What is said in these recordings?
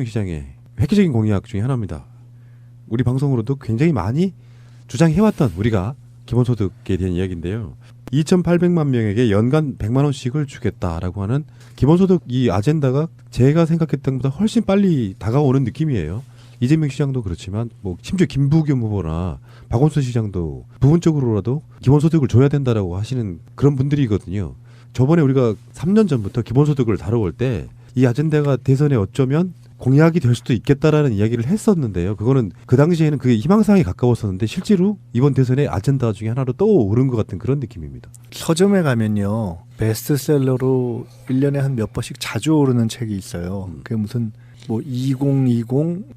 시장의 획기적인 공약 중에 하나입니다. 우리 방송으로도 굉장히 많이 주장해왔던 우리가 기본소득에 대한 이야기인데요. 2,800만 명에게 연간 100만 원씩을 주겠다라고 하는 기본소득 이 아젠다가 제가 생각했던 것보다 훨씬 빨리 다가오는 느낌이에요. 이재명 시장도 그렇지만 뭐 심지어 김부겸 후보나 박원순 시장도 부분적으로라도 기본소득을 줘야 된다라고 하시는 그런 분들이거든요. 저번에 우리가 3년 전부터 기본소득을 다뤄올 때 이 아젠다가 대선에 어쩌면 공약이 될 수도 있겠다라는 이야기를 했었는데요. 그거는 그 당시에는 그게 희망사항에 가까웠었는데 실제로 이번 대선의 아젠다 중에 하나로 떠오른 것 같은 그런 느낌입니다. 서점에 가면요. 베스트셀러로 1년에 한 몇 번씩 자주 오르는 책이 있어요. 그게 무슨 뭐 2020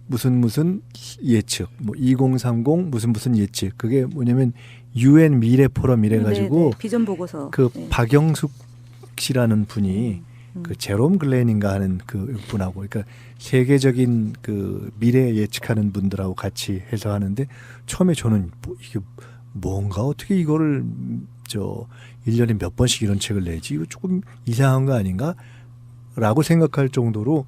무슨 예측, 뭐 2030 무슨 예측. 그게 뭐냐면 UN 미래 포럼 이래 가지고 비전 보고서. 그 박영숙 씨라는 분이 그 제롬 글렌인가 하는 그 분하고 그러니까 세계적인 그 미래 예측하는 분들하고 같이 해서 하는데 처음에 저는 뭐 이게 뭔가 어떻게 이거를 1년에 몇 번씩 이런 책을 내지 이거 조금 이상한 거 아닌가? 라고 생각할 정도로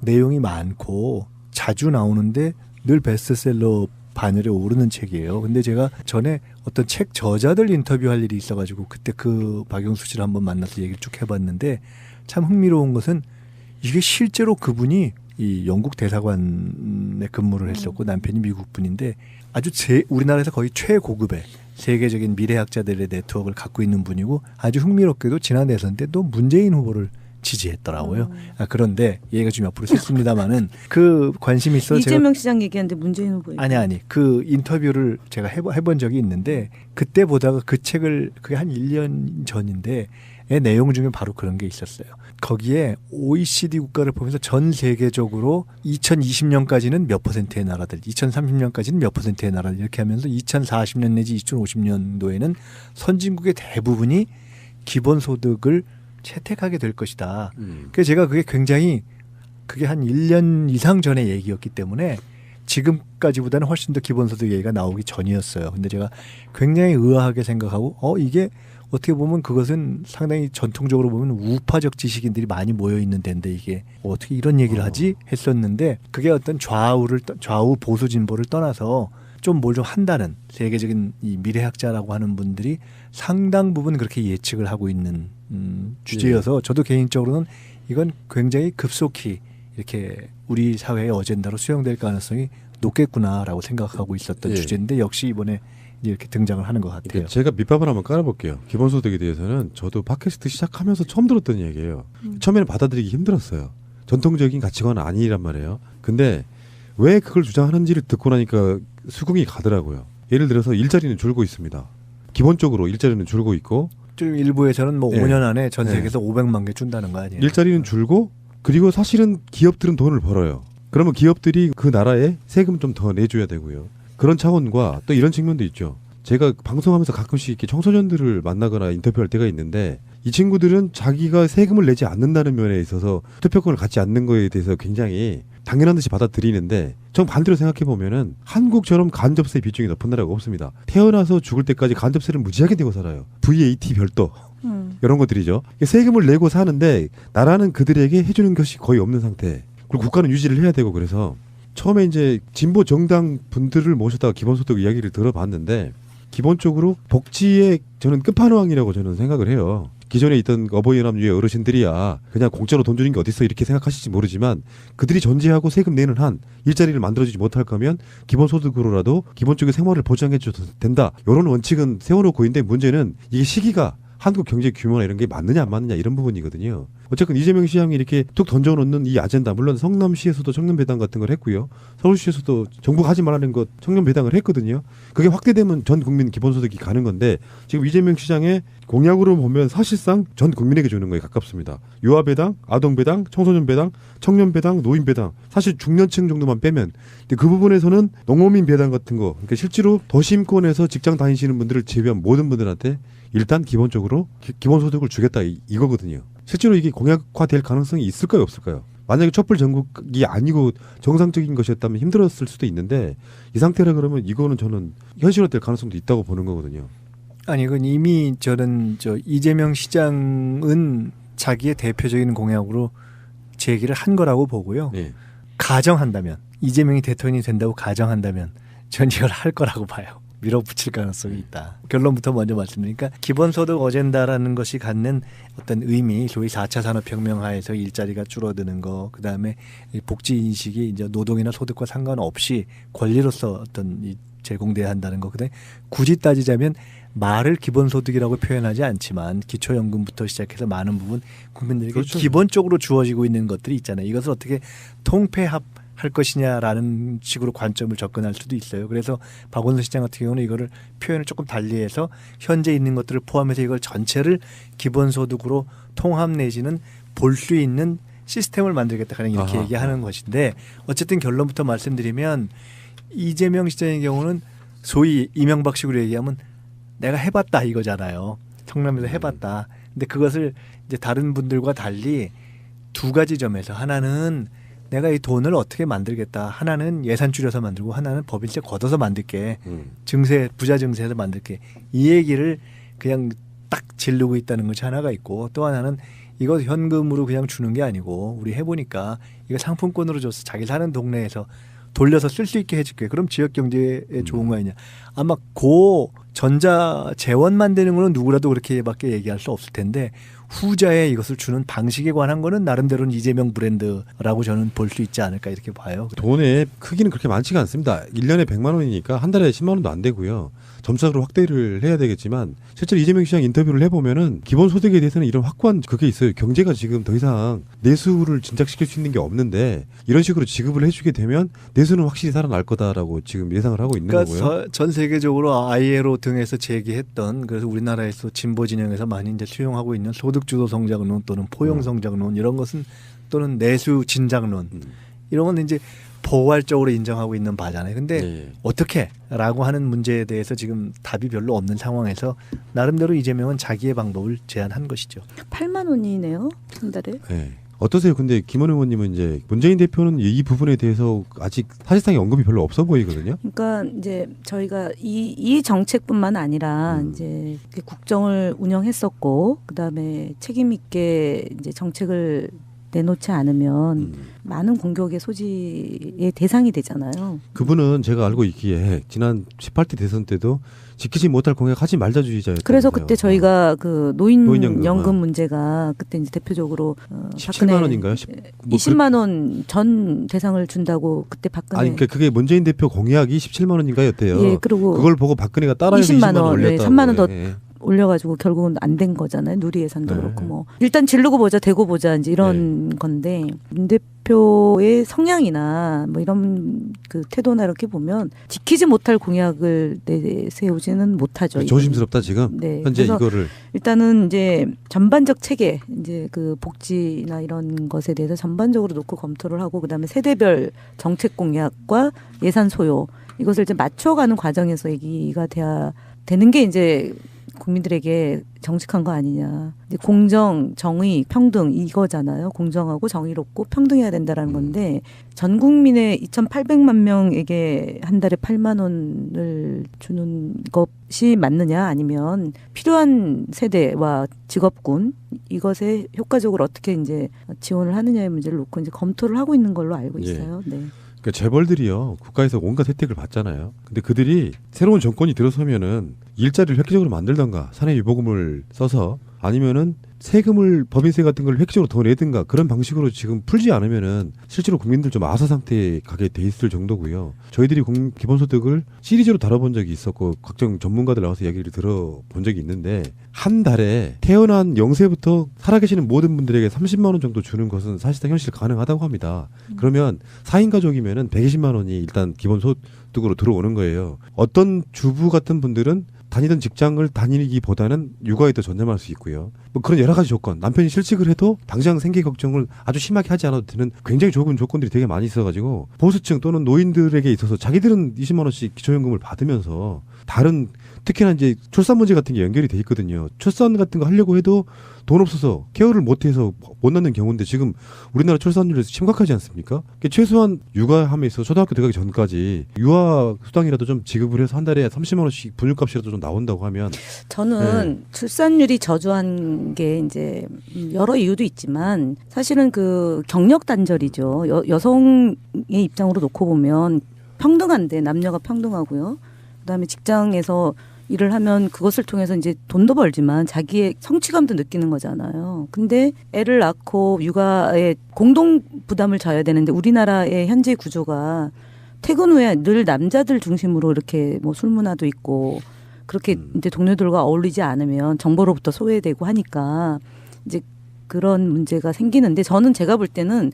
내용이 많고 자주 나오는데 늘 베스트셀러 반열에 오르는 책이에요. 근데 제가 전에 어떤 책 저자들 인터뷰할 일이 있어가지고 그때 그 박영수 씨를 한번 만나서 얘기를 쭉 해봤는데 참 흥미로운 것은 이게 실제로 그분이 이 영국 대사관에 근무를 했었고 남편이 미국 분인데 아주 우리나라에서 거의 최고급의 세계적인 미래학자들의 네트워크를 갖고 있는 분이고 아주 흥미롭게도 지난 대선 때 또 문재인 후보를 지지했더라고요. 그런데 얘기가 좀 옆으로 샜습니다마는 그 관심이 있어 이재명 시장 얘기하는데 문재인 후보 아니 그 인터뷰를 제가 해본 적이 있는데 그때 보다가 그 책을 그게 한 1년 전인데 내용 중에 바로 그런 게 있었어요. 거기에 OECD 국가를 보면서 전 세계적으로 2020년까지는 몇 퍼센트의 나라들, 2030년까지는 몇 퍼센트의 나라들 이렇게 하면서 2040년 내지 2050년도에는 선진국의 대부분이 기본소득을 채택하게 될 것이다. 그래서 제가 그게 굉장히 그게 한 1년 이상 전의 얘기였기 때문에 지금까지보다는 훨씬 더 기본소득 얘기가 나오기 전이었어요. 근데 제가 굉장히 의아하게 생각하고 이게 어떻게 보면 그것은 상당히 전통적으로 보면 우파적 지식인들이 많이 모여 있는 데인데 이게 어떻게 이런 얘기를 하지 했었는데 그게 어떤 좌우 보수 진보를 떠나서 좀 뭘 좀 한다는 세계적인 이 미래학자라고 하는 분들이 상당 부분 그렇게 예측을 하고 있는 주제여서 저도 개인적으로는 이건 굉장히 급속히 이렇게 우리 사회의 어젠다로 수용될 가능성이 높겠구나라고 생각하고 있었던 주제인데 역시 이번에 이렇게 등장을 하는 것 같아요. 제가 밑밥을 한번 깔아볼게요. 기본소득에 대해서는 저도 팟캐스트 시작하면서 처음 들었던 얘기예요. 처음에는 받아들이기 힘들었어요. 전통적인 가치관은 아니란 말이에요. 근데 왜 그걸 주장하는지를 듣고 나니까 수긍이 가더라고요. 예를 들어서 일자리는 줄고 있습니다. 기본적으로 일자리는 줄고 있고 지금 일부에서는 뭐 5년 안에 전 세계에서 500만 개 준다는 거 아니에요? 일자리는 줄고 그리고 사실은 기업들은 돈을 벌어요. 그러면 기업들이 그 나라에 세금 좀 더 내줘야 되고요. 그런 차원과 또 이런 측면도 있죠. 제가 방송하면서 가끔씩 이렇게 청소년들을 만나거나 인터뷰할 때가 있는데 이 친구들은 자기가 세금을 내지 않는다는 면에 있어서 투표권을 갖지 않는 거에 대해서 굉장히 당연한 듯이 받아들이는데 전 반대로 생각해 보면은 한국처럼 간접세 비중이 높은 나라가 없습니다. 태어나서 죽을 때까지 간접세를 무지하게 내고 살아요. VAT 별도 이런 것들이죠. 세금을 내고 사는데 나라는 그들에게 해주는 것이 거의 없는 상태. 그리고 국가는 유지를 해야 되고 그래서 처음에 이제 진보 정당 분들을 모셔다가 기본소득 이야기를 들어봤는데 기본적으로 복지의 저는 끝판왕이라고 저는 생각을 해요. 기존에 있던 어버이연합 유의 어르신들이야 그냥 공짜로 돈 주는 게 어딨어 이렇게 생각하실지 모르지만 그들이 존재하고 세금 내는 한 일자리를 만들어주지 못할 거면 기본소득으로라도 기본적인 생활을 보장해 줘도 된다. 이런 원칙은 세워놓고 있는데 문제는 이게 시기가 한국 경제 규모나 이런 게 맞느냐 안 맞느냐 이런 부분이거든요. 어쨌든 이재명 시장이 이렇게 툭 던져놓는 이 아젠다 물론 성남시에서도 청년배당 같은 걸 했고요. 서울시에서도 정부가 하지 말라는 것 청년배당을 했거든요. 그게 확대되면 전 국민 기본소득이 가는 건데 지금 이재명 시장의 공약으로 보면 사실상 전 국민에게 주는 거에 가깝습니다. 유아배당, 아동배당, 청소년배당, 청년배당, 노인배당 사실 중년층 정도만 빼면 근데 그 부분에서는 농어민 배당 같은 거 그러니까 실제로 도심권에서 직장 다니시는 분들을 제외한 모든 분들한테 일단 기본적으로 기본소득을 주겠다 이거거든요. 실제로 이게 공약화될 가능성이 있을까요 없을까요? 만약에 촛불 전국이 아니고 정상적인 것이었다면 힘들었을 수도 있는데 이 상태라 그러면 이거는 저는 현실화될 가능성도 있다고 보는 거거든요. 아니 그건 이미 저는 이재명 시장은 자기의 대표적인 공약으로 제기를 한 거라고 보고요. 가정한다면 이재명이 대통령이 된다고 가정한다면 전 이걸 할 거라고 봐요. 밀어붙일 가능성이 있다. 결론부터 먼저 말씀드리니까 기본소득 어젠다라는 것이 갖는 어떤 의미, 소위 4차 산업혁명 하에서 일자리가 줄어드는 거, 그다음에 복지 인식이 이제 노동이나 소득과 상관없이 권리로서 어떤 제공돼야 한다는 거. 그다음에 굳이 따지자면 말을 기본소득이라고 표현하지 않지만 기초연금부터 시작해서 많은 부분 국민들에게 그렇죠. 기본적으로 주어지고 있는 것들이 있잖아요. 이것을 어떻게 통폐합할 것이냐라는 식으로 관점을 접근할 수도 있어요. 그래서 박원순 시장 같은 경우는 이거를 표현을 조금 달리해서 현재 있는 것들을 포함해서 이걸 전체를 기본소득으로 통합 내지는 볼 수 있는 시스템을 만들겠다 가령 이렇게 아하. 얘기하는 것인데 어쨌든 결론부터 말씀드리면 이재명 시장의 경우는 소위 이명박식으로 얘기하면 내가 해봤다 이거잖아요. 성남에서 해봤다. 근데 그것을 이제 다른 분들과 달리 두 가지 점에서 하나는 내가 이 돈을 어떻게 만들겠다. 하나는 예산 줄여서 만들고 하나는 법인세 걷어서 만들게. 증세 부자 증세에서 만들게. 이 얘기를 그냥 딱 지르고 있다는 것이 하나가 있고 또 하나는 이거 현금으로 그냥 주는 게 아니고 우리 해보니까 이거 상품권으로 줘서 자기 사는 동네에서 돌려서 쓸 수 있게 해줄게. 그럼 지역 경제에 좋은 거 아니냐. 아마 고 전자 재원 만드는 거는 누구라도 그렇게밖에 얘기할 수 없을 텐데 후자에 이것을 주는 방식에 관한 거는 나름대로는 이재명 브랜드라고 저는 볼 수 있지 않을까 이렇게 봐요. 돈의 크기는 그렇게 많지가 않습니다. 1년에 100만 원이니까 한 달에 10만 원도 안 되고요. 점차적으로 확대를 해야 되겠지만 실제로 이재명 시장 인터뷰를 해보면은 기본소득에 대해서는 이런 확고한 그게 있어요. 경제가 지금 더 이상 내수를 진작시킬 수 있는 게 없는데 이런 식으로 지급을 해주게 되면 내수는 확실히 살아날 거다라고 지금 예상을 하고 있는 거고요. 그러니까 전 세계적으로 ILO 등에서 제기했던 그래서 우리나라에서 진보 진영에서 많이 이제 수용하고 있는 소득주도 성장론 또는 포용 성장론 이런 것은 또는 내수 진작론 이런 건 이제 포괄적으로 인정하고 있는 바잖아요. 근데 네. 어떻게라고 하는 문제에 대해서 지금 답이 별로 없는 상황에서 나름대로 이재명은 자기의 방법을 제안한 것이죠. 8만 원이네요. 한 달에. 네. 어떠세요? 근데 김원 의원님은 이제 문재인 대표는 이 부분에 대해서 아직 사실상의 언급이 별로 없어 보이거든요. 그러니까 이제 저희가 이 정책뿐만 아니라 이제 국정을 운영했었고 그다음에 책임 있게 이제 정책을 내놓지 않으면 많은 공격의 소지의 대상이 되잖아요. 그분은 제가 알고 있기에 지난 18대 대선 때도 지키지 못할 공약 하지 말자 주의자였어요. 그래서 그때 저희가 그 노인연금 노인연금. 문제가 그때 이제 대표적으로 17만 원인가요? 20만 원 전 대상을 준다고 그때 박근혜 아니 그러니까 그게 문재인 대표 공약이 17만 원인가였대요. 예, 그리고 그걸 보고 박근혜가 따라해서 20만 원 올렸다고. 네, 3만 원 더 예. 올려가지고 결국은 안 된 거잖아요. 누리 예산도 네. 그렇고 뭐 일단 지르고 보자, 대고 보자 이제 이런 건데 윤 대표의 성향이나 뭐 이런 그 태도나 이렇게 보면 지키지 못할 공약을 내세우지는 못하죠. 조심스럽다 지금. 네. 현재 그래서 이거를 일단은 이제 전반적 체계 이제 그 복지나 이런 것에 대해서 전반적으로 놓고 검토를 하고 그다음에 세대별 정책 공약과 예산 소요 이것을 이제 맞춰가는 과정에서 얘기가 돼야 되는 게 이제 국민들에게 정직한 거 아니냐. 이제 공정, 정의, 평등 이거잖아요. 공정하고 정의롭고 평등해야 된다라는 건데 전 국민의 2,800만 명에게 한 달에 8만 원을 주는 것이 맞느냐 아니면 필요한 세대와 직업군 이것에 효과적으로 어떻게 이제 지원을 하느냐의 문제를 놓고 이제 검토를 하고 있는 걸로 알고 있어요. 네. 그러니까 재벌들이요 국가에서 온갖 혜택을 받잖아요. 근데 그들이 새로운 정권이 들어서면은 일자리를 획기적으로 만들던가 사내유보금을 써서 아니면은 세금을 법인세 같은 걸 획기적으로 더 내든가 그런 방식으로 지금 풀지 않으면은 실제로 국민들 좀 아사 상태에 가게 돼 있을 정도고요. 저희들이 기본소득을 시리즈로 다뤄본 적이 있었고 각종 전문가들 나와서 얘기를 들어본 적이 있는데 한 달에 태어난 0세부터 살아계시는 모든 분들에게 30만 원 정도 주는 것은 사실상 현실 가능하다고 합니다. 그러면 4인 가족이면은 120만 원이 일단 기본소득으로 들어오는 거예요. 어떤 주부 같은 분들은 다니던 직장을 다니기보다는 육아에 더 전념할 수 있고요. 뭐 그런 여러 가지 조건. 남편이 실직을 해도 당장 생계 걱정을 아주 심하게 하지 않아도 되는 굉장히 좋은 조건들이 되게 많이 있어가지고 보수층 또는 노인들에게 있어서 자기들은 20만 원씩 기초연금을 받으면서 다른 특히나 이제 출산 문제 같은 게 연결이 돼 있거든요. 출산 같은 거 하려고 해도 돈 없어서 케어를 못해서 못 낳는 경우인데 지금 우리나라 출산율이 심각하지 않습니까? 그러니까 최소한 육아함에 있어서 초등학교 들어가기 전까지 유아 수당이라도 좀 지급을 해서 한 달에 30만 원씩 분유값이라도 좀 나온다고 하면 저는 출산율이 저조한 게 이제 여러 이유도 있지만 사실은 그 경력 단절이죠. 여성의 입장으로 놓고 보면 평등한데 남녀가 평등하고요. 그다음에 직장에서 일을 하면 그것을 통해서 이제 돈도 벌지만 자기의 성취감도 느끼는 거잖아요. 근데 애를 낳고 육아에 공동 부담을 져야 되는데 우리나라의 현재 구조가 퇴근 후에 늘 남자들 중심으로 이렇게 뭐 술문화도 있고 그렇게 이제 동료들과 어울리지 않으면 정보로부터 소외되고 하니까 이제 그런 문제가 생기는데 저는 제가 볼 때는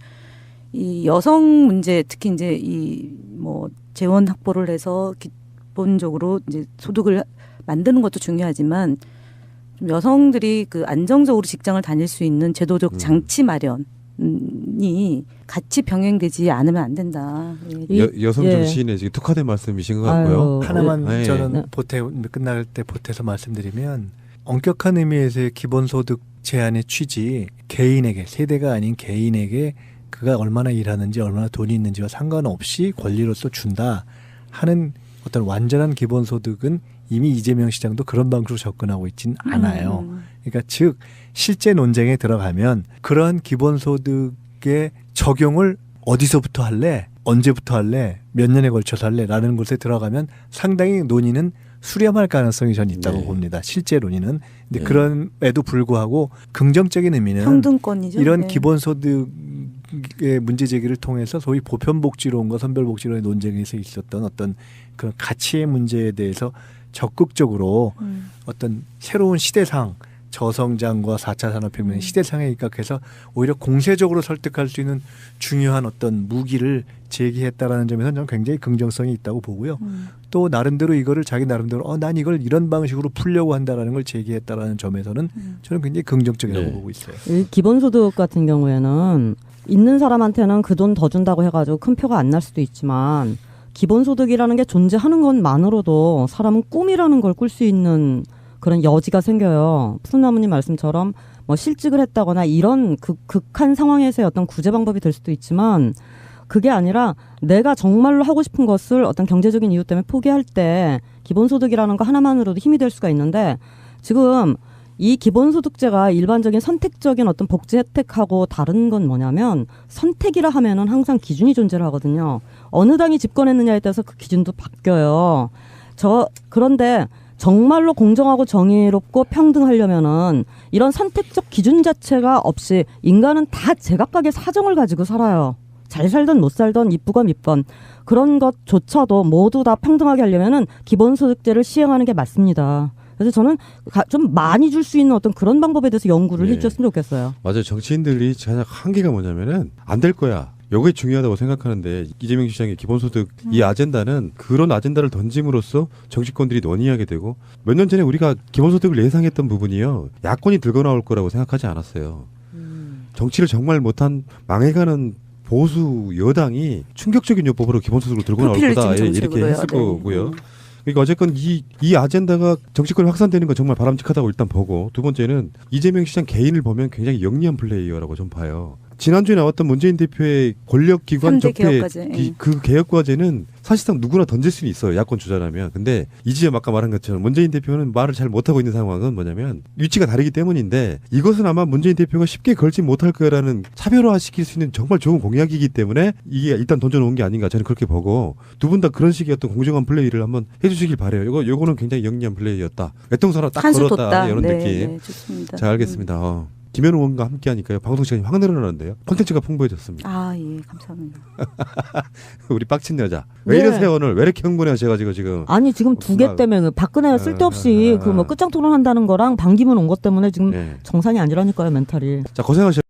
이 여성 문제 특히 이제 이 뭐 재원 확보를 해서 기본적으로 이제 소득을 만드는 것도 중요하지만 좀 여성들이 그 안정적으로 직장을 다닐 수 있는 제도적 장치 마련이 같이 병행되지 않으면 안 된다. 여성 정치인의 지금 특화된 말씀이신 것 같고요. 하나만 네. 저는 끝날 때 보태서 말씀드리면 엄격한 의미에서의 기본소득 제한의 취지 개인에게 세대가 아닌 개인에게 그가 얼마나 일하는지 얼마나 돈이 있는지와 상관없이 권리로서 준다 하는 어떤 완전한 기본소득은 이미 이재명 시장도 그런 방식으로 접근하고 있진 않아요. 그러니까 즉 실제 논쟁에 들어가면 그러한 기본소득의 적용을 어디서부터 할래? 언제부터 할래? 몇 년에 걸쳐서 할래? 라는 곳에 들어가면 상당히 논의는 수렴할 가능성이 저는 있다고 네. 봅니다. 실제 논의는. 근데 네. 그럼에도 불구하고 긍정적인 의미는 평등권이죠. 이런 네. 기본소득의 문제 제기를 통해서 소위 보편복지론과 선별복지론의 논쟁에서 있었던 어떤 그런 가치의 문제에 대해서 적극적으로 어떤 새로운 시대상 저성장과 4차 산업혁명의 시대상에 입각해서 오히려 공세적으로 설득할 수 있는 중요한 어떤 무기를 제기했다라는 점에서 저는 굉장히 긍정성이 있다고 보고요. 또 나름대로 이거를 자기 나름대로 난 이걸 이런 방식으로 풀려고 한다라는 걸 제기했다라는 점에서는 저는 굉장히 긍정적이라고 네. 보고 있어요. 이 기본소득 같은 경우에는 있는 사람한테는 그 돈 더 준다고 해가지고 큰 표가 안 날 수도 있지만 기본소득이라는 게 존재하는 것만으로도 사람은 꿈이라는 걸 꿀 수 있는 그런 여지가 생겨요. 푸른나무님 말씀처럼 뭐 실직을 했다거나 이런 극한 상황에서의 어떤 구제 방법이 될 수도 있지만 그게 아니라 내가 정말로 하고 싶은 것을 어떤 경제적인 이유 때문에 포기할 때 기본소득이라는 거 하나만으로도 힘이 될 수가 있는데 지금 이 기본소득제가 일반적인 선택적인 어떤 복지 혜택하고 다른 건 뭐냐면 선택이라 하면은 항상 기준이 존재를 하거든요. 어느 당이 집권했느냐에 따라서 그 기준도 바뀌어요. 그런데 정말로 공정하고 정의롭고 평등하려면은 이런 선택적 기준 자체가 없이 인간은 다 제각각의 사정을 가지고 살아요. 잘 살든 못 살든 이쁘건 밉건 그런 것조차도 모두 다 평등하게 하려면은 기본소득제를 시행하는 게 맞습니다. 그래서 저는 좀 많이 줄 수 있는 어떤 그런 방법에 대해서 연구를 네. 해주셨으면 좋겠어요. 맞아요. 정치인들이 가장 한계가 뭐냐면은 안 될 거야. 이게 중요하다고 생각하는데 이재명 시장의 기본소득 이 아젠다는 그런 아젠다를 던짐으로써 정치권들이 논의하게 되고 몇 년 전에 우리가 기본소득을 예상했던 부분이요. 야권이 들고 나올 거라고 생각하지 않았어요. 정치를 정말 못한 망해가는 보수 여당이 충격적인 요법으로 기본소득을 들고 나올 거다 이렇게 했을 거고요. 그러니까 어쨌건 이 아젠다가 정치권에 확산되는 건 정말 바람직하다고 일단 보고 두 번째는 이재명 시장 개인을 보면 굉장히 영리한 플레이어라고 좀 봐요. 지난주에 나왔던 문재인 대표의 권력기관 적폐 그 개혁과제는 사실상 누구나 던질 수는 있어요. 야권 주자라면. 근데 이지엄 아까 말한 것처럼 문재인 대표는 말을 잘 못하고 있는 상황은 뭐냐면 위치가 다르기 때문인데 이것은 아마 문재인 대표가 쉽게 걸지 못할 거라는 차별화시킬 수 있는 정말 좋은 공약이기 때문에 이게 일단 던져놓은 게 아닌가 저는 그렇게 보고 두 분 다 그런 식의 어떤 공정한 플레이를 한번 해주시길 바래요. 요거는 굉장히 영리한 플레이였다. 외통사로 딱 걸었다 뒀다. 이런 네, 느낌. 네, 좋습니다. 자 알겠습니다. 김현우 의원과 함께하니까요. 방송 시간이 확 늘어나는데요. 콘텐츠가 풍부해졌습니다. 아, 예, 감사합니다. 우리 빡친 여자. 왜 네. 이러세요 오늘? 왜 이렇게 흥분하셔가지고 지금. 아니 지금 두 개 때문에 박근혜가 쓸데없이 그 뭐 끝장 토론한다는 거랑 반기문 온 것 때문에 지금 네. 정상이 아니라니까요 멘탈이. 자 고생하셨